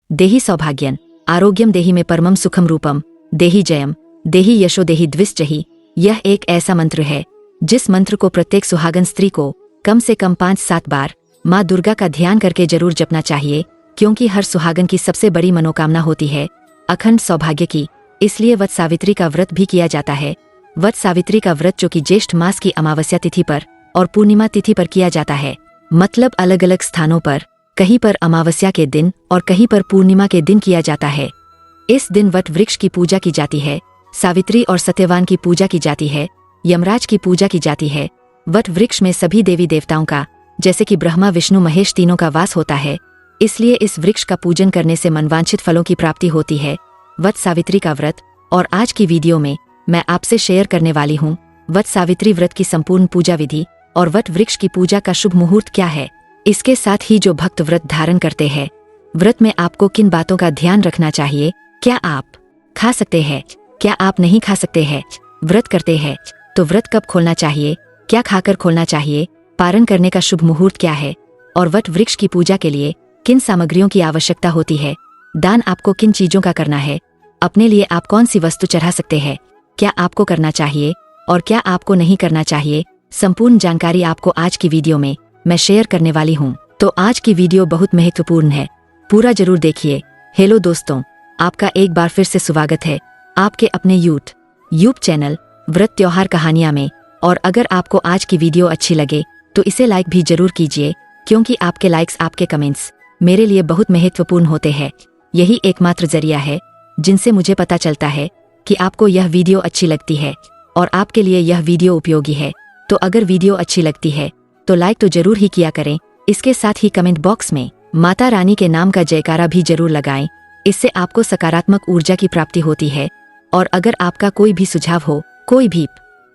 देहि सौभाग्यन आरोग्यम देहि में परमम सुखम रूपम देहि जयम देहि यशो देहि द्विश्चहि। यह एक ऐसा मंत्र है जिस मंत्र को प्रत्येक सुहागन स्त्री को कम से कम 5-7 बार माँ दुर्गा का ध्यान करके जरूर जपना चाहिए, क्योंकि हर सुहागन की सबसे बड़ी मनोकामना होती है अखंड सौभाग्य की। इसलिए वट सावित्री का व्रत भी किया जाता है। वट सावित्री का व्रत जो कि ज्येष्ठ मास की अमावस्या तिथि पर और पूर्णिमा तिथि पर किया जाता है, मतलब अलग अलग स्थानों पर, कहीं पर अमावस्या के दिन और कहीं पर पूर्णिमा के दिन किया जाता है। इस दिन वट वृक्ष की पूजा की जाती है, सावित्री और सत्यवान की पूजा की जाती है, यमराज की पूजा की जाती है। वट वृक्ष में सभी देवी देवताओं का, जैसे कि ब्रह्मा विष्णु महेश तीनों का वास होता है। इसलिए इस वृक्ष का पूजन करने से मनवांछित फलों की प्राप्ति होती है। वट सावित्री का व्रत, और आज की वीडियो में मैं आपसे शेयर करने वाली हूँ वट सावित्री व्रत की संपूर्ण पूजा विधि और वट वृक्ष की पूजा का शुभ मुहूर्त क्या है। इसके साथ ही जो भक्त व्रत धारण करते हैं, व्रत में आपको किन बातों का ध्यान रखना चाहिए, क्या आप खा सकते हैं, क्या आप नहीं खा सकते हैं, व्रत करते हैं तो व्रत कब खोलना चाहिए, क्या खाकर खोलना चाहिए, पारण करने का शुभ मुहूर्त क्या है, और वट वृक्ष की पूजा के लिए किन सामग्रियों की आवश्यकता होती है, दान आपको किन चीजों का करना है, अपने लिए आप कौन सी वस्तु चढ़ा सकते हैं, क्या आपको करना चाहिए और क्या आपको नहीं करना चाहिए, संपूर्ण जानकारी आपको आज की वीडियो में मैं शेयर करने वाली हूँ। तो आज की वीडियो बहुत महत्वपूर्ण है, पूरा जरूर देखिए। हेलो दोस्तों, आपका एक बार फिर से स्वागत है आपके अपने यूट्यूब चैनल व्रत त्योहार कहानियां में। और अगर आपको आज की वीडियो अच्छी लगे तो इसे लाइक भी जरूर कीजिए, क्योंकि आपके लाइक्स, आपके कमेंट्स मेरे लिए बहुत महत्वपूर्ण होते हैं। यही एकमात्र जरिया है जिनसे मुझे पता चलता है कि आपको यह वीडियो अच्छी लगती है और आपके लिए यह वीडियो उपयोगी है। तो अगर वीडियो अच्छी लगती है तो लाइक तो जरूर ही किया करें। इसके साथ ही कमेंट बॉक्स में माता रानी के नाम का जयकारा भी जरूर लगाएं। इससे आपको सकारात्मक ऊर्जा की प्राप्ति होती है। और अगर आपका कोई भी सुझाव हो, कोई भी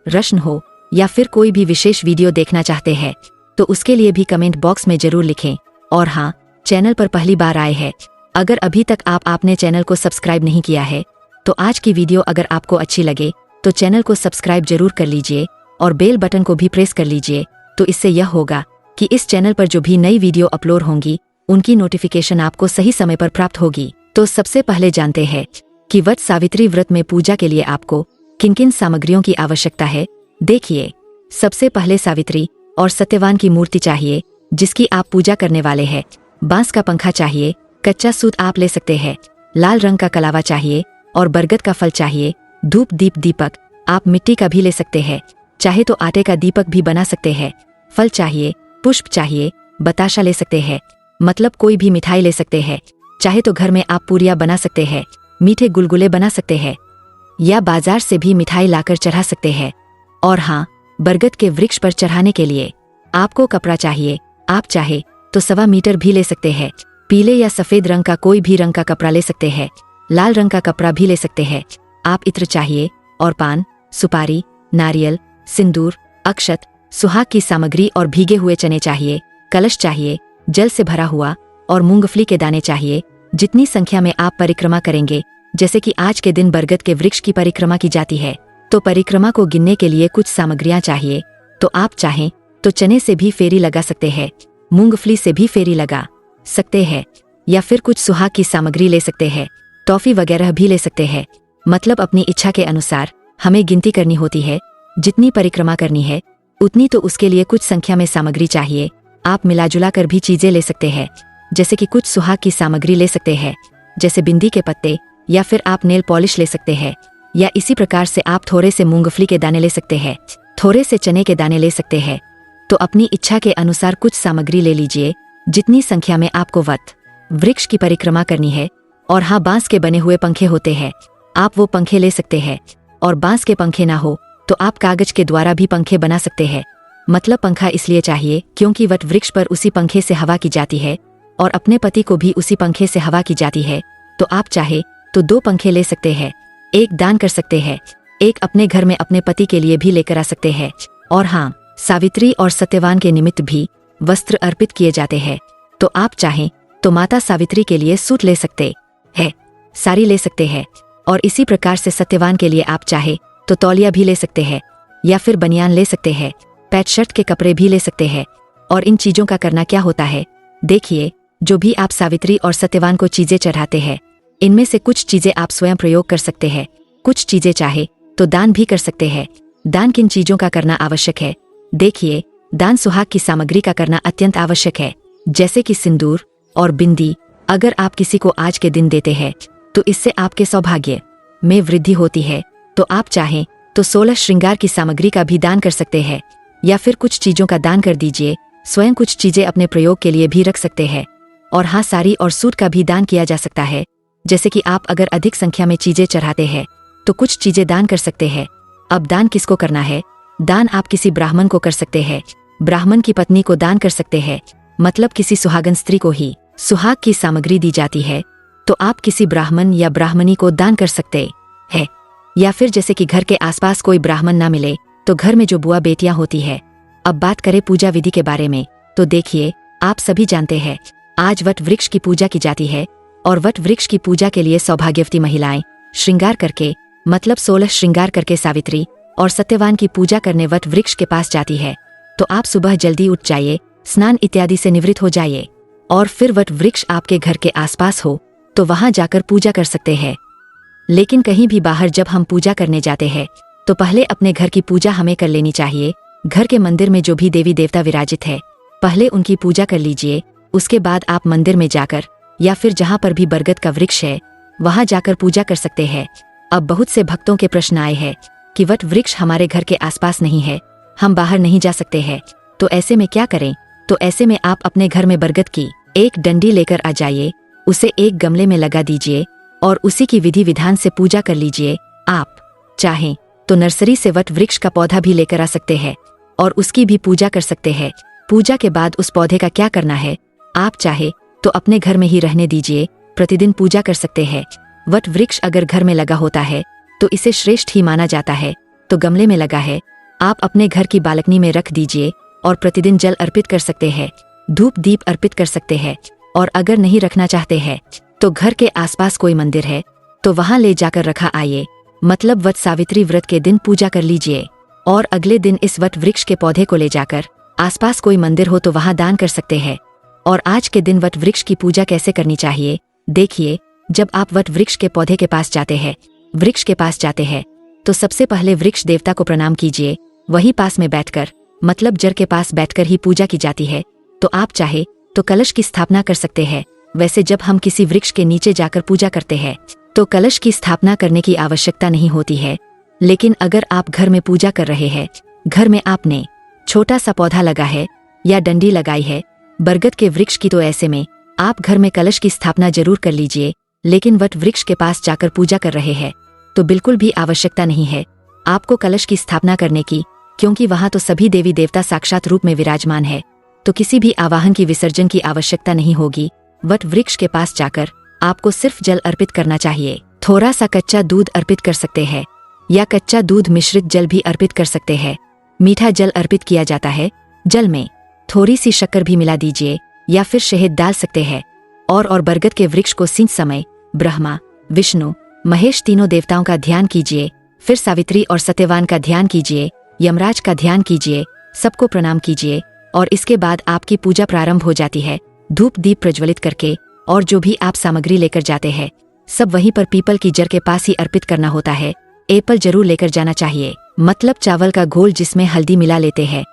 प्रश्न हो या फिर कोई भी विशेष वीडियो देखना चाहते हैं तो उसके लिए भी कमेंट बॉक्स में जरूर लिखें। और हाँ, चैनल पर पहली बार आए हैं, अगर अभी तक आपने चैनल को सब्सक्राइब नहीं किया है तो आज की वीडियो अगर आपको अच्छी लगे तो चैनल को सब्सक्राइब जरूर कर लीजिए और बेल बटन को भी प्रेस कर लीजिए। तो इससे यह होगा कि इस चैनल पर जो भी नई वीडियो अपलोड होंगी उनकी नोटिफिकेशन आपको सही समय पर प्राप्त होगी। तो सबसे पहले जानते हैं कि वट सावित्री व्रत में पूजा के लिए आपको किन किन सामग्रियों की आवश्यकता है। देखिए, सबसे पहले सावित्री और सत्यवान की मूर्ति चाहिए जिसकी आप पूजा करने वाले हैं। बांस का पंखा चाहिए, कच्चा सूत आप ले सकते हैं, लाल रंग का कलावा चाहिए और बरगद का फल चाहिए। धूप दीप दीपक आप मिट्टी का भी ले सकते हैं, चाहे तो आटे का दीपक भी बना सकते हैं। फल चाहिए, पुष्प चाहिए, बताशा ले सकते हैं, मतलब कोई भी मिठाई ले सकते हैं, चाहे तो घर में आप पूरियां बना सकते हैं, मीठे गुलगुले बना सकते हैं या बाजार से भी मिठाई लाकर चढ़ा सकते हैं। और हाँ, बरगद के वृक्ष पर चढ़ाने के लिए आपको कपड़ा चाहिए, आप चाहे तो 1.25 मीटर भी ले सकते हैं। पीले या सफेद रंग का कोई भी रंग का कपड़ा ले सकते हैं, लाल रंग का कपड़ा भी ले सकते हैं। आप इत्र चाहिए और पान, सुपारी, नारियल, सिंदूर, अक्षत, सुहाग की सामग्री और भीगे हुए चने चाहिए। कलश चाहिए, जल से भरा हुआ, और मूंगफली के दाने चाहिए। जितनी संख्या में आप परिक्रमा करेंगे, जैसे कि आज के दिन बरगद के वृक्ष की परिक्रमा की जाती है, तो परिक्रमा को गिनने के लिए कुछ सामग्रियां चाहिए। तो आप चाहें तो चने से भी फेरी लगा सकते हैं, मूंगफली से भी फेरी लगा सकते हैं, या फिर कुछ सुहाग की सामग्री ले सकते हैं, टॉफी वगैरह भी ले सकते हैं। मतलब अपनी इच्छा के अनुसार हमें गिनती करनी होती है। जितनी परिक्रमा करनी है उतनी तो उसके लिए कुछ संख्या में सामग्री चाहिए। आप मिलाजुला कर भी चीजें ले सकते हैं, जैसे कि कुछ सुहाग की सामग्री ले सकते हैं, जैसे बिंदी के पत्ते, या फिर आप नेल पॉलिश ले सकते हैं, या इसी प्रकार से आप थोड़े से मूंगफली के दाने ले सकते हैं, थोड़े से चने के दाने ले सकते हैं। तो अपनी इच्छा के अनुसार कुछ सामग्री ले लीजिए, जितनी संख्या में आपको वट वृक्ष की परिक्रमा करनी है। और हाँ, बांस के बने हुए पंखे होते हैं, आप वो पंखे ले सकते हैं। और बांस के पंखे ना हो तो आप कागज के द्वारा भी पंखे बना सकते हैं। मतलब पंखा इसलिए चाहिए क्योंकि वट वृक्ष पर उसी पंखे से हवा की जाती है और अपने पति को भी उसी पंखे से हवा की जाती है। तो आप चाहे तो 2 पंखे ले सकते हैं, एक दान कर सकते हैं, एक अपने घर में अपने पति के लिए भी लेकर आ सकते हैं। और हाँ, सावित्री और सत्यवान के निमित्त भी वस्त्र अर्पित किए जाते हैं। तो आप चाहें तो माता सावित्री के लिए सूट ले सकते हैं, साड़ी ले सकते हैं, और इसी प्रकार से सत्यवान के लिए आप चाहे तो तौलिया भी ले सकते हैं, या फिर बनियान ले सकते हैं, पैंट शर्ट के कपड़े भी ले सकते हैं। और इन चीजों का करना क्या होता है, देखिए, जो भी आप सावित्री और सत्यवान को चीजें चढ़ाते हैं, इनमें से कुछ चीजें आप स्वयं प्रयोग कर सकते हैं, कुछ चीजें चाहे तो दान भी कर सकते हैं। दान किन चीजों का करना आवश्यक है? देखिए, दान सुहाग की सामग्री का करना अत्यंत आवश्यक है, जैसे कि सिंदूर और बिंदी। अगर आप किसी को आज के दिन देते हैं तो इससे आपके सौभाग्य में वृद्धि होती है। तो आप चाहें तो 16 श्रृंगार की सामग्री का भी दान कर सकते हैं, या फिर कुछ चीजों का दान कर दीजिए। स्वयं कुछ चीजें अपने प्रयोग के लिए भी रख सकते हैं। और हाँ, साड़ी और सूट का भी दान किया जा सकता है। जैसे कि आप अगर अधिक संख्या में चीजें चढ़ाते हैं तो कुछ चीजें दान कर सकते हैं। अब दान किसको करना है? दान आप किसी ब्राह्मण को कर सकते हैं, ब्राह्मण की पत्नी को दान कर सकते हैं, मतलब किसी सुहागन स्त्री को ही सुहाग की सामग्री दी जाती है तो आप किसी ब्राह्मण या ब्राह्मणी को दान कर सकते हैं। या फिर जैसे कि घर के आसपास कोई ब्राह्मण ना मिले तो घर में जो बुआ बेटियां होती है। अब बात करें पूजा विधि के बारे में, तो देखिए, आप सभी जानते हैं आज वट वृक्ष की पूजा की जाती है। और वट वृक्ष की पूजा के लिए सौभाग्यवती महिलाएं श्रृंगार करके, मतलब 16 श्रृंगार करके सावित्री और सत्यवान की पूजा करने वट वृक्ष के पास जाती है। तो आप सुबह जल्दी उठ जाइए, स्नान इत्यादि से निवृत्त हो जाइए, और फिर वट वृक्ष आपके घर के आसपास हो तो वहां जाकर पूजा कर सकते हैं। लेकिन कहीं भी बाहर जब हम पूजा करने जाते हैं तो पहले अपने घर की पूजा हमें कर लेनी चाहिए। घर के मंदिर में जो भी देवी देवता विराजित है, पहले उनकी पूजा कर लीजिए। उसके बाद आप मंदिर में जाकर या फिर जहाँ पर भी बरगद का वृक्ष है वहां जाकर पूजा कर सकते हैं। अब बहुत से भक्तों के प्रश्न आए हैं कि वट वृक्ष हमारे घर के आसपास नहीं है, हम बाहर नहीं जा सकते हैं, तो ऐसे में क्या करें? तो ऐसे में आप अपने घर में बरगद की एक डंडी लेकर आ जाइए, उसे एक गमले में लगा दीजिए और उसी की विधि विधान से पूजा कर लीजिए। आप चाहें तो नर्सरी से वट वृक्ष का पौधा भी लेकर आ सकते हैं और उसकी भी पूजा कर सकते हैं। पूजा के बाद उस पौधे का क्या करना है? आप चाहे तो अपने घर में ही रहने दीजिए, प्रतिदिन पूजा कर सकते हैं। वट वृक्ष अगर घर में लगा होता है तो इसे श्रेष्ठ ही माना जाता है। तो गमले में लगा है, आप अपने घर की बालकनी में रख दीजिए और प्रतिदिन जल अर्पित कर सकते हैं, धूप दीप अर्पित कर सकते हैं। और अगर नहीं रखना चाहते हैं तो घर के आसपास कोई मंदिर है तो वहां ले जाकर रखा आइए, मतलब वट सावित्री व्रत के दिन पूजा कर लीजिए और अगले दिन इस वट वृक्ष के पौधे को ले जाकर आसपास कोई मंदिर हो तो वहां दान कर सकते हैं। और आज के दिन वट वृक्ष की पूजा कैसे करनी चाहिए? देखिए, जब आप वट वृक्ष के पौधे के पास जाते हैं, वृक्ष के पास जाते हैं, तो सबसे पहले वृक्ष देवता को प्रणाम कीजिए। वही पास में बैठकर, मतलब जड़ के पास बैठकर ही पूजा की जाती है। तो आप चाहे तो कलश की स्थापना कर सकते हैं। वैसे जब हम किसी वृक्ष के नीचे जाकर पूजा करते हैं तो कलश की स्थापना करने की आवश्यकता नहीं होती है। लेकिन अगर आप घर में पूजा कर रहे हैं, घर में आपने छोटा सा पौधा लगा है या डंडी लगाई है बरगद के वृक्ष की, तो ऐसे में आप घर में कलश की स्थापना जरूर कर लीजिए। लेकिन वट वृक्ष के पास जाकर पूजा कर रहे हैं तो बिल्कुल भी आवश्यकता नहीं है आपको कलश की स्थापना करने की, क्योंकि वहां तो सभी देवी देवता साक्षात रूप में विराजमान है। तो किसी भी आवाहन की विसर्जन की आवश्यकता नहीं होगी। वट वृक्ष के पास जाकर आपको सिर्फ जल अर्पित करना चाहिए। थोड़ा सा कच्चा दूध अर्पित कर सकते हैं या कच्चा दूध मिश्रित जल भी अर्पित कर सकते हैं। मीठा जल अर्पित किया जाता है, जल में थोड़ी सी शक्कर भी मिला दीजिए या फिर शहद डाल सकते हैं। और बरगद के वृक्ष को सींच समय ब्रह्मा, विष्णु, महेश तीनों देवताओं का ध्यान कीजिए। फिर सावित्री और सत्यवान का ध्यान कीजिए, यमराज का ध्यान कीजिए, सबको प्रणाम कीजिए और इसके बाद आपकी पूजा प्रारंभ हो जाती है। धूप दीप प्रज्वलित करके और जो भी आप सामग्री लेकर जाते हैं सब वहीं पर पीपल की जड़ के पास ही अर्पित करना होता है। एप्पल जरूर लेकर जाना चाहिए, मतलब चावल का घोल जिसमें हल्दी मिला लेते हैं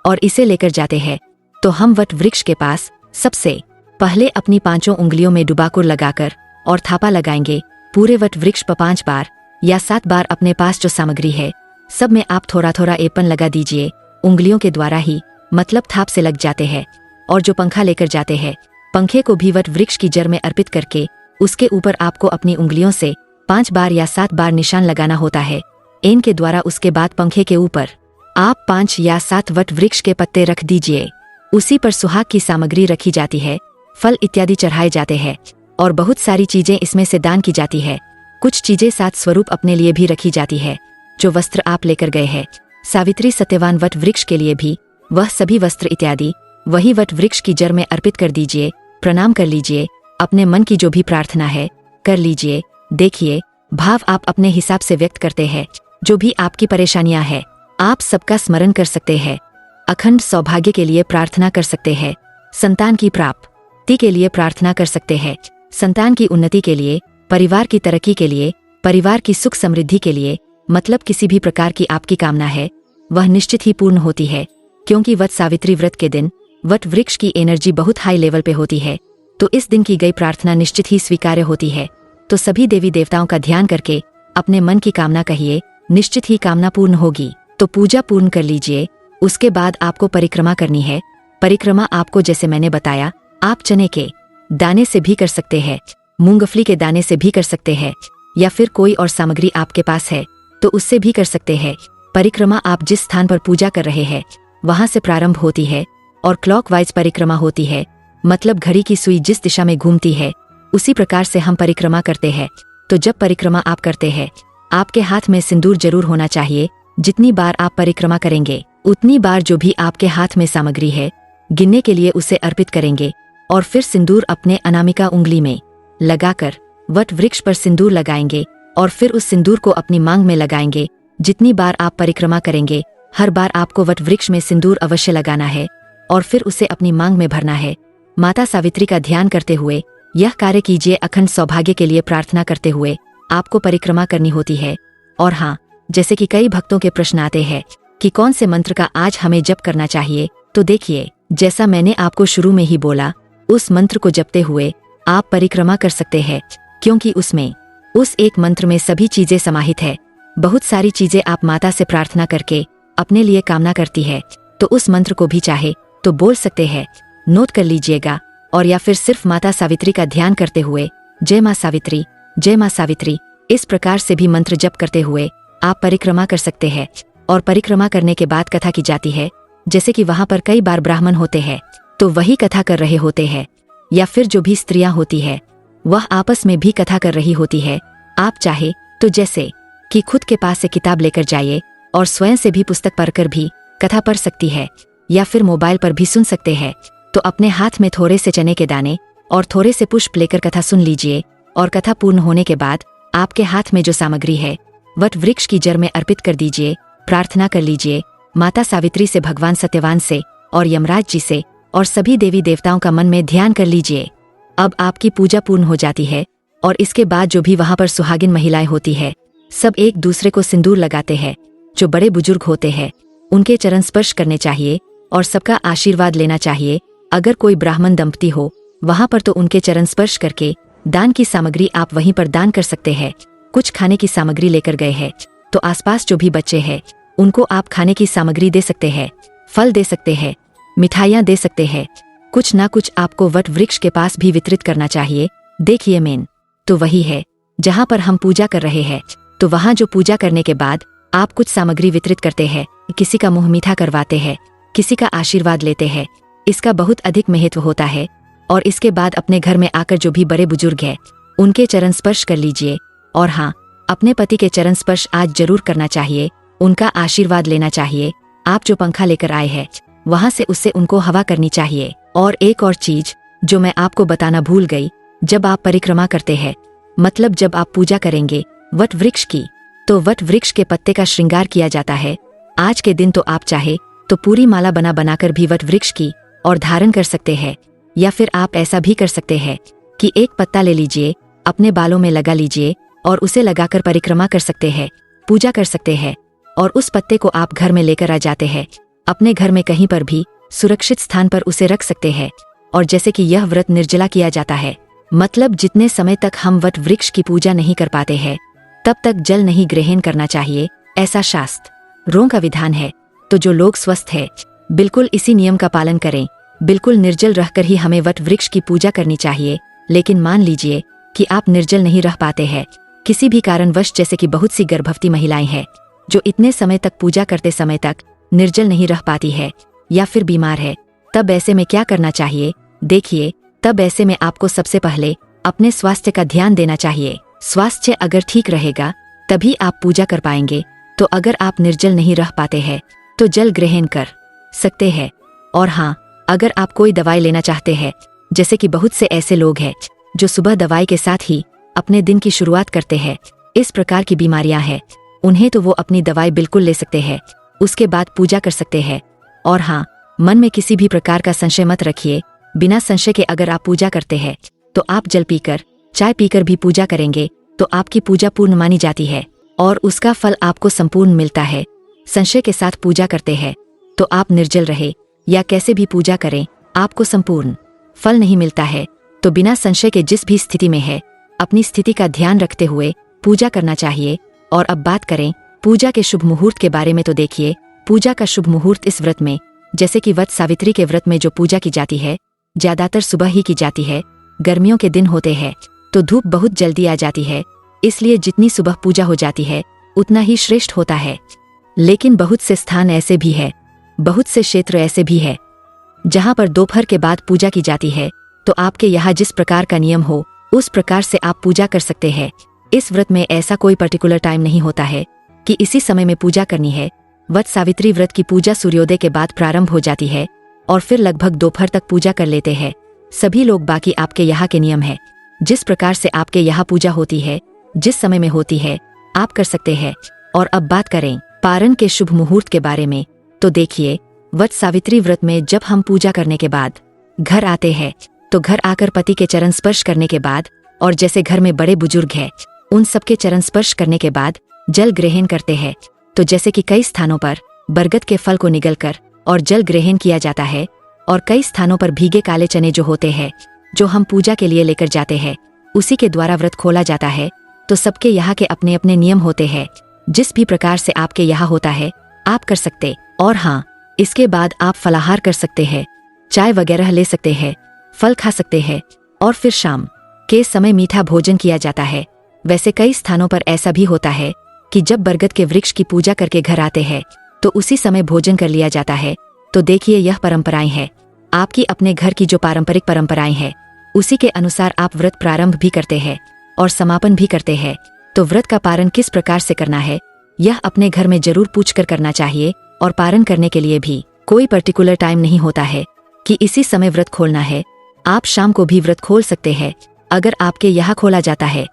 और इसे लेकर जाते हैं। तो हम वट वृक्ष के पास सबसे पहले अपनी 5 उंगलियों में डुबाकुर लगाकर और थापा लगाएंगे। पूरे वट वृक्ष पर 5 बार या 7 बार अपने पास जो सामग्री है सब में आप थोड़ा थोड़ा एपन लगा दीजिए। उंगलियों के द्वारा ही, मतलब थाप से लग जाते हैं। और जो पंखा लेकर जाते हैं, पंखे को भी वट वृक्ष की जड़ में अर्पित करके उसके ऊपर आपको अपनी उंगलियों से 5 बार या 7 बार निशान लगाना होता है एन के द्वारा। उसके बाद पंखे के ऊपर आप 5 या 7 वट वृक्ष के पत्ते रख दीजिए। उसी पर सुहाग की सामग्री रखी जाती है, फल इत्यादि चढ़ाए जाते हैं और बहुत सारी चीजें इसमें से दान की जाती है। कुछ चीजें साथ स्वरूप अपने लिए भी रखी जाती है। जो वस्त्र आप लेकर गए हैं सावित्री सत्यवान वट वृक्ष के लिए भी, वह सभी वस्त्र इत्यादि वही वट वृक्ष की जड़ में अर्पित कर दीजिए। प्रणाम कर लीजिए, अपने मन की जो भी प्रार्थना है कर लीजिए। देखिए, भाव आप अपने हिसाब से व्यक्त करते हैं। जो भी आपकी परेशानियां हैं आप सबका स्मरण कर सकते हैं। अखंड सौभाग्य के लिए प्रार्थना कर सकते हैं। संतान की प्राप्ति, व्यक्ति के लिए प्रार्थना कर सकते हैं। संतान की उन्नति के लिए, परिवार की तरक्की के लिए, परिवार की सुख समृद्धि के लिए, मतलब किसी भी प्रकार की आपकी कामना है वह निश्चित ही पूर्ण होती है, क्योंकि वट सावित्री व्रत के दिन वट वृक्ष की एनर्जी बहुत हाई लेवल पे होती है। तो इस दिन की गई प्रार्थना निश्चित ही स्वीकार्य होती है। तो सभी देवी देवताओं का ध्यान करके अपने मन की कामना कहिए, निश्चित ही कामना पूर्ण होगी। तो पूजा पूर्ण कर लीजिए। उसके बाद आपको परिक्रमा करनी है। परिक्रमा आपको जैसे मैंने बताया, आप चने के दाने से भी कर सकते हैं, मूंगफली के दाने से भी कर सकते हैं, या फिर कोई और सामग्री आपके पास है तो उससे भी कर सकते हैं। परिक्रमा आप जिस स्थान पर पूजा कर रहे हैं वहां से प्रारंभ होती है और क्लॉकवाइज परिक्रमा होती है, मतलब घड़ी की सुई जिस दिशा में घूमती है उसी प्रकार से हम परिक्रमा करते हैं। तो जब परिक्रमा आप करते हैं, आपके हाथ में सिंदूर जरूर होना चाहिए। जितनी बार आप परिक्रमा करेंगे उतनी बार जो भी आपके हाथ में सामग्री है गिनने के लिए उसे अर्पित करेंगे, और फिर सिंदूर अपने अनामिका उंगली में लगाकर वट वृक्ष पर सिंदूर लगाएंगे और फिर उस सिंदूर को अपनी मांग में लगाएंगे। जितनी बार आप परिक्रमा करेंगे हर बार आपको वट वृक्ष में सिंदूर अवश्य लगाना है और फिर उसे अपनी मांग में भरना है। माता सावित्री का ध्यान करते हुए यह कार्य कीजिए। अखंड सौभाग्य के लिए प्रार्थना करते हुए आपको परिक्रमा करनी होती है। और हाँ, जैसे कि कई भक्तों के प्रश्न आते हैं कि कौन से मंत्र का आज हमें जप करना चाहिए, तो देखिए, जैसा मैंने आपको शुरू में ही बोला, उस मंत्र को जपते हुए आप परिक्रमा कर सकते हैं, क्योंकि उसमें उस एक मंत्र में सभी चीजें समाहित है। बहुत सारी चीजें आप माता से प्रार्थना करके अपने लिए कामना करती है, तो उस मंत्र को भी चाहे तो बोल सकते हैं, नोट कर लीजिएगा। और या फिर सिर्फ माता सावित्री का ध्यान करते हुए जय माँ सावित्री, जय माँ सावित्री, इस प्रकार से भी मंत्र जप करते हुए आप परिक्रमा कर सकते हैं। और परिक्रमा करने के बाद कथा की जाती है, जैसे कि वहां पर कई बार ब्राह्मण होते हैं तो वही कथा कर रहे होते हैं, या फिर जो भी स्त्रियां होती है वह आपस में भी कथा कर रही होती है। आप चाहे तो जैसे कि खुद के पास से किताब लेकर जाइए और स्वयं से भी पुस्तक पढ़कर भी कथा पढ़ सकती है, या फिर मोबाइल पर भी सुन सकते हैं। तो अपने हाथ में थोड़े से चने के दाने और थोड़े से पुष्प लेकर कथा सुन लीजिए, और कथा पूर्ण होने के बाद आपके हाथ में जो सामग्री है वट वृक्ष की जड़ में अर्पित कर दीजिए। प्रार्थना कर लीजिए माता सावित्री से, भगवान सत्यवान से और यमराज जी से, और सभी देवी देवताओं का मन में ध्यान कर लीजिए। अब आपकी पूजा पूर्ण हो जाती है, और इसके बाद जो भी वहां पर सुहागिन महिलाएं होती है सब एक दूसरे को सिंदूर लगाते हैं। जो बड़े बुजुर्ग होते हैं उनके चरण स्पर्श करने चाहिए और सबका आशीर्वाद लेना चाहिए। अगर कोई ब्राह्मण दंपति हो वहां पर तो उनके चरण स्पर्श करके दान की सामग्री आप वहीं पर दान कर सकते हैं। कुछ खाने की सामग्री लेकर गए हैं तो आसपास जो भी बच्चे हैं उनको आप खाने की सामग्री दे सकते हैं, फल दे सकते हैं, मिठाइयाँ दे सकते हैं। कुछ ना कुछ आपको वट वृक्ष के पास भी वितरित करना चाहिए। देखिए, मेन तो वही है जहाँ पर हम पूजा कर रहे हैं, तो वहाँ जो पूजा करने के बाद आप कुछ सामग्री वितरित करते हैं, किसी का मुंह मीठा करवाते हैं, किसी का आशीर्वाद लेते हैं। इसका बहुत अधिक महत्व होता है। और इसके बाद अपने घर में आकर जो भी बड़े बुजुर्ग हैं उनके चरण स्पर्श कर लीजिए। और हाँ, अपने पति के चरण स्पर्श आज जरूर करना चाहिए, उनका आशीर्वाद लेना चाहिए। आप जो पंखा लेकर आए हैं वहां से उससे उनको हवा करनी चाहिए। और एक और चीज जो मैं आपको बताना भूल गई, जब आप परिक्रमा करते हैं, मतलब जब आप पूजा करेंगे वट वृक्ष की, तो वट वृक्ष के पत्ते का श्रृंगार किया जाता है। आज के दिन तो आप चाहे तो पूरी माला बना बनाकर भी वट वृक्ष की और धारण कर सकते हैं, या फिर आप ऐसा भी कर सकते हैं कि एक पत्ता ले लीजिए, अपने बालों में लगा लीजिए और उसे लगाकर परिक्रमा कर सकते हैं, पूजा कर सकते हैं। और उस पत्ते को आप घर में लेकर आ जाते हैं, अपने घर में कहीं पर भी सुरक्षित स्थान पर उसे रख सकते हैं। और जैसे कि यह व्रत निर्जला किया जाता है, मतलब जितने समय तक हम वट वृक्ष की पूजा नहीं कर पाते हैं तब तक जल नहीं ग्रहण करना चाहिए, ऐसा शास्त्रों का विधान है। तो जो लोग स्वस्थ है बिल्कुल इसी नियम का पालन करें। बिल्कुल निर्जल रहकर ही हमें वट वृक्ष की पूजा करनी चाहिए। लेकिन मान लीजिए कि आप निर्जल नहीं रह पाते हैं किसी भी कारणवश, जैसे कि बहुत सी गर्भवती महिलाएं हैं जो इतने समय तक पूजा करते समय तक निर्जल नहीं रह पाती है, या फिर बीमार है, तब ऐसे में क्या करना चाहिए? देखिए, तब ऐसे में आपको सबसे पहले अपने स्वास्थ्य का ध्यान देना चाहिए। स्वास्थ्य अगर ठीक रहेगा तभी आप पूजा कर पाएंगे। तो अगर आप निर्जल नहीं रह पाते हैं तो जल ग्रहण कर सकते हैं। और हाँ, अगर आप कोई दवाई लेना चाहते हैं, जैसे कि बहुत से ऐसे लोग हैं जो सुबह दवाई के साथ ही अपने दिन की शुरुआत करते हैं, इस प्रकार की बीमारियां हैं, उन्हें तो वो अपनी दवाई बिल्कुल ले सकते हैं, उसके बाद पूजा कर सकते हैं। और हाँ, मन में किसी भी प्रकार का संशय मत रखिए। बिना संशय के अगर आप पूजा करते हैं तो आप जल पीकर, चाय पीकर भी पूजा करेंगे तो आपकी पूजा पूर्ण मानी जाती है और उसका फल आपको संपूर्ण मिलता है। संशय के साथ पूजा करते हैं तो आप निर्जल रहे या कैसे भी पूजा करें, आपको संपूर्ण फल नहीं मिलता है। तो बिना संशय के जिस भी स्थिति में है, अपनी स्थिति का ध्यान रखते हुए पूजा करना चाहिए। और अब बात करें पूजा के शुभ मुहूर्त के बारे में, तो देखिए पूजा का शुभ मुहूर्त इस व्रत में, जैसे कि वट सावित्री के व्रत में जो पूजा की जाती है ज्यादातर सुबह ही की जाती है। गर्मियों के दिन होते हैं तो धूप बहुत जल्दी आ जाती है, इसलिए जितनी सुबह पूजा हो जाती है उतना ही श्रेष्ठ होता है। लेकिन बहुत से स्थान ऐसे भी है, बहुत से क्षेत्र ऐसे भी है जहां पर दोपहर के बाद पूजा की जाती है। तो आपके यहाँ जिस प्रकार का नियम हो उस प्रकार से आप पूजा कर सकते हैं। इस व्रत में ऐसा कोई पर्टिकुलर टाइम नहीं होता है कि इसी समय में पूजा करनी है। वट सावित्री व्रत की पूजा सूर्योदय के बाद प्रारंभ हो जाती है और फिर लगभग दोपहर तक पूजा कर लेते हैं सभी लोग। बाकी आपके यहाँ के नियम है, जिस प्रकार से आपके यहाँ पूजा होती है, जिस समय में होती है, आप कर सकते हैं। और अब बात करें पारण के शुभ मुहूर्त के बारे में, तो देखिए वट सावित्री व्रत में जब हम पूजा करने के बाद घर आते हैं तो घर आकर पति के चरण स्पर्श करने के बाद, और जैसे घर में बड़े बुजुर्ग हैं उन सबके चरण स्पर्श करने के बाद जल ग्रहण करते हैं। तो जैसे कि कई स्थानों पर बरगद के फल को निगलकर और जल ग्रहण किया जाता है, और कई स्थानों पर भीगे काले चने जो होते हैं जो हम पूजा के लिए लेकर जाते हैं, उसी के द्वारा व्रत खोला जाता है। तो सबके यहाँ के अपने अपने नियम होते हैं, जिस भी प्रकार से आपके यहाँ होता है आप कर सकते। और हाँ, इसके बाद आप फलाहार कर सकते हैं, चाय वगैरह ले सकते हैं, फल खा सकते हैं, और फिर शाम के समय मीठा भोजन किया जाता है। वैसे कई स्थानों पर ऐसा भी होता है कि जब बरगद के वृक्ष की पूजा करके घर आते हैं तो उसी समय भोजन कर लिया जाता है। तो देखिए यह परंपराएं हैं, आपकी अपने घर की जो पारंपरिक परंपराएं हैं उसी के अनुसार आप व्रत प्रारंभ भी करते हैं और समापन भी करते हैं। तो व्रत का पारण किस प्रकार से करना है यह अपने घर में जरूर पूछकर करना चाहिए। और पारण करने के लिए भी कोई पर्टिकुलर टाइम नहीं होता है कि इसी समय व्रत खोलना है। आप शाम को भी व्रत खोल सकते हैं अगर आपके यहाँ खोला जाता है,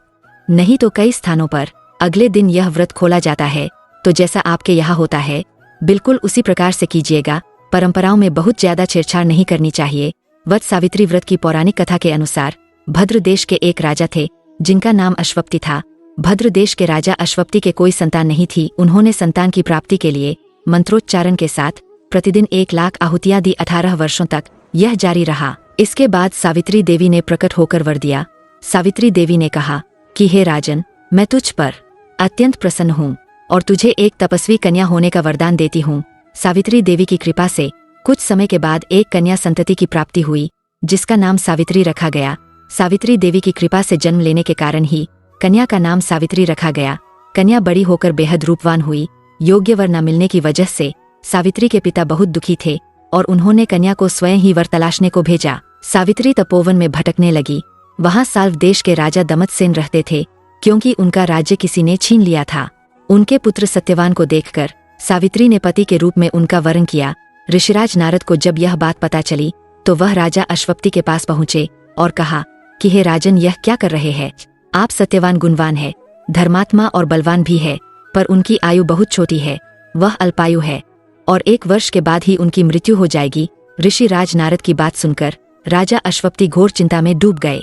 नहीं तो कई स्थानों पर अगले दिन यह व्रत खोला जाता है। तो जैसा आपके यहाँ होता है बिल्कुल उसी प्रकार से कीजिएगा। परंपराओं में बहुत ज्यादा छेड़छाड़ नहीं करनी चाहिए। वट सावित्री व्रत की पौराणिक कथा के अनुसार भद्र देश के एक राजा थे जिनका नाम अश्वपति था। भद्र देश के राजा अश्वपति के कोई संतान नहीं थी। उन्होंने संतान की प्राप्ति के लिए मंत्रोच्चारण के साथ प्रतिदिन 1 लाख आहुतियां दी। 18 वर्षों तक यह जारी रहा। इसके बाद सावित्री देवी ने प्रकट होकर वर दिया। सावित्री देवी ने कहा कि हे राजन, मैं तुझ पर अत्यंत प्रसन्न हूँ और तुझे एक तपस्वी कन्या होने का वरदान देती हूँ। सावित्री देवी की कृपा से कुछ समय के बाद एक कन्या संतति की प्राप्ति हुई जिसका नाम सावित्री रखा गया। सावित्री देवी की कृपा से जन्म लेने के कारण ही कन्या का नाम सावित्री रखा गया। कन्या बड़ी होकर बेहद रूपवान हुई। योग्य वर न मिलने की वजह से सावित्री के पिता बहुत दुखी थे और उन्होंने कन्या को स्वयं ही वर तलाशने को भेजा। सावित्री तपोवन में भटकने लगी। वहां साल्व देश के राजा दमतसेन रहते थे क्योंकि उनका राज्य किसी ने छीन लिया था। उनके पुत्र सत्यवान को देखकर सावित्री ने पति के रूप में उनका वरण किया। ऋषिराज नारद को जब यह बात पता चली तो वह राजा अश्वपति के पास पहुंचे और कहा कि हे राजन, यह क्या कर रहे हैं? आप सत्यवान गुणवान है, धर्मात्मा और बलवान भी है, पर उनकी आयु बहुत छोटी है, वह अल्पायु है और 1 वर्ष के बाद ही उनकी मृत्यु हो जाएगी। ऋषि राज नारद की बात सुनकर राजा अश्वपति घोर चिंता में डूब गए।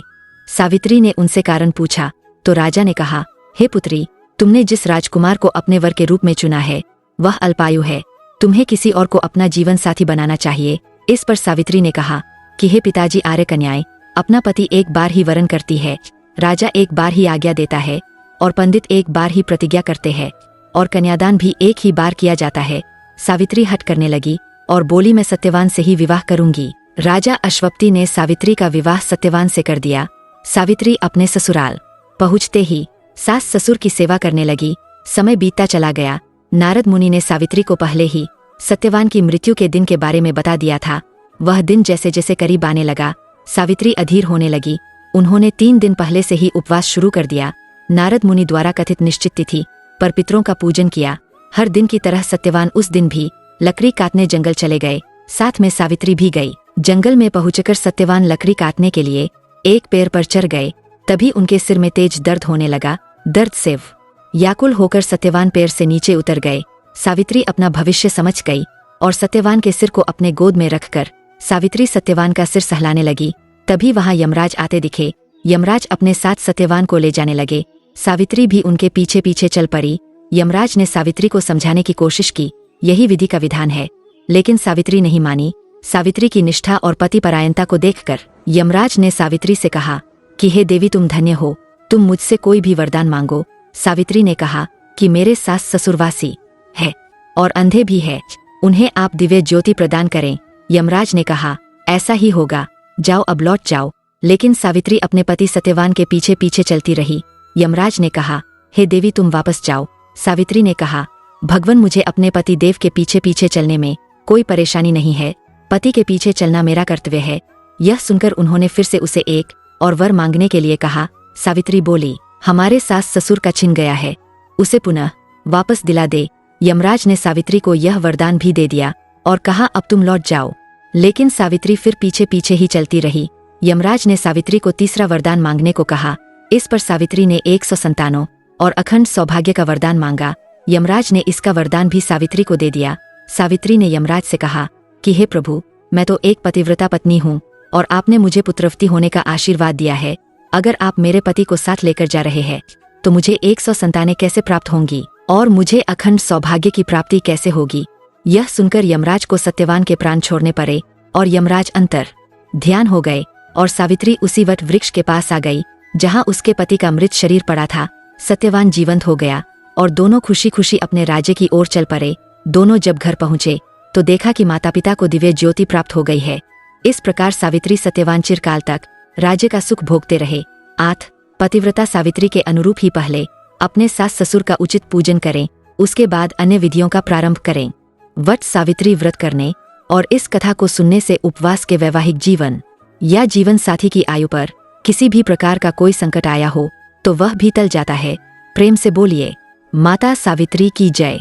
सावित्री ने उनसे कारण पूछा तो राजा ने कहा, हे पुत्री, तुमने जिस राजकुमार को अपने वर के रूप में चुना है वह अल्पायु है, तुम्हें किसी और को अपना जीवन साथी बनाना चाहिए। इस पर सावित्री ने कहा कि हे पिताजी, आर्य कन्याएं अपना पति एक बार ही वरण करती है, राजा एक बार ही आज्ञा देता है और पंडित एक बार ही प्रतिज्ञा करते हैं और कन्यादान भी एक ही बार किया जाता है। सावित्री हट करने लगी और बोली, मैं सत्यवान से ही विवाह करूंगी। राजा अश्वपति ने सावित्री का विवाह सत्यवान से कर दिया। सावित्री अपने ससुराल पहुंचते ही सास ससुर की सेवा करने लगी। समय बीतता चला गया। नारद मुनि ने सावित्री को पहले ही सत्यवान की मृत्यु के दिन के बारे में बता दिया था। वह दिन जैसे जैसे करीब आने लगा सावित्री अधीर होने लगी। उन्होंने 3 दिन पहले से ही उपवास शुरू कर दिया। नारद मुनि द्वारा कथित निश्चित तिथि पर पितरों का पूजन किया। हर दिन की तरह सत्यवान उस दिन भी लकड़ी काटने जंगल चले गए, साथ में सावित्री भी गई। जंगल में पहुंचकर सत्यवान लकड़ी काटने के लिए एक पेड़ पर चढ़ गए। तभी उनके सिर में तेज दर्द होने लगा। दर्द से व्याकुल होकर सत्यवान पेड़ से नीचे उतर गए। सावित्री अपना भविष्य समझ गई और सत्यवान के सिर को अपने गोद में रखकर सावित्री सत्यवान का सिर सहलाने लगी। तभी वहां यमराज आते दिखे। यमराज अपने साथ सत्यवान को ले जाने लगे। सावित्री भी उनके पीछे पीछे चल पड़ी। यमराज ने सावित्री को समझाने की कोशिश की, यही विधि का विधान है, लेकिन सावित्री नहीं मानी। सावित्री की निष्ठा और पतिपरायणता को देखकर यमराज ने सावित्री से कहा कि हे देवी, तुम धन्य हो, तुम मुझसे कोई भी वरदान मांगो। सावित्री ने कहा कि मेरे सास ससुरवासी है और अंधे भी है, उन्हें आप दिव्य ज्योति प्रदान करें। यमराज ने कहा ऐसा ही होगा, जाओ अब लौट जाओ। लेकिन सावित्री अपने पति सत्यवान के पीछे पीछे चलती रही। यमराज ने कहा हे देवी, तुम वापस जाओ। सावित्री ने कहा भगवान, मुझे अपने पति देव के पीछे पीछे चलने में कोई परेशानी नहीं है, पति के पीछे चलना मेरा कर्तव्य है। यह सुनकर उन्होंने फिर से उसे एक और वर मांगने के लिए कहा। सावित्री बोली हमारे सास ससुर का छिन गया है, उसे पुनः वापस दिला दे। यमराज ने सावित्री को यह वरदान भी दे दिया और कहा अब तुम लौट जाओ। लेकिन सावित्री फिर पीछे पीछे ही चलती रही। यमराज ने सावित्री को तीसरा वरदान मांगने को कहा। इस पर सावित्री ने 100 संतानों और अखंड सौभाग्य का वरदान मांगा। यमराज ने इसका वरदान भी सावित्री को दे दिया। सावित्री ने यमराज से कहा कि हे प्रभु, मैं तो एक पतिव्रता पत्नी हूँ और आपने मुझे पुत्रवती होने का आशीर्वाद दिया है। अगर आप मेरे पति को साथ लेकर जा रहे हैं तो मुझे 100 संतानें कैसे प्राप्त होंगी और मुझे अखंड सौभाग्य की प्राप्ति कैसे होगी। यह सुनकर यमराज को सत्यवान के प्राण छोड़ने पड़े और यमराज अंतर ध्यान हो गए और सावित्री उसी वट वृक्ष के पास आ गई जहां उसके पति का मृत शरीर पड़ा था। सत्यवान जीवंत हो गया और दोनों खुशी खुशी अपने राज्य की ओर चल पड़े। दोनों जब घर पहुंचे तो देखा कि माता पिता को दिव्य ज्योति प्राप्त हो गई है। इस प्रकार सावित्री सत्यवान चिरकाल तक राज्य का सुख भोगते रहे। 8 पतिव्रता सावित्री के अनुरूप ही पहले अपने सास ससुर का उचित पूजन करें, उसके बाद अन्य विधियों का प्रारंभ करें। वट सावित्री व्रत करने और इस कथा को सुनने से उपवास के वैवाहिक जीवन या जीवन साथी की आयु पर किसी भी प्रकार का कोई संकट आया हो तो वह भी टल जाता है। प्रेम से बोलिए माता सावित्री की जय।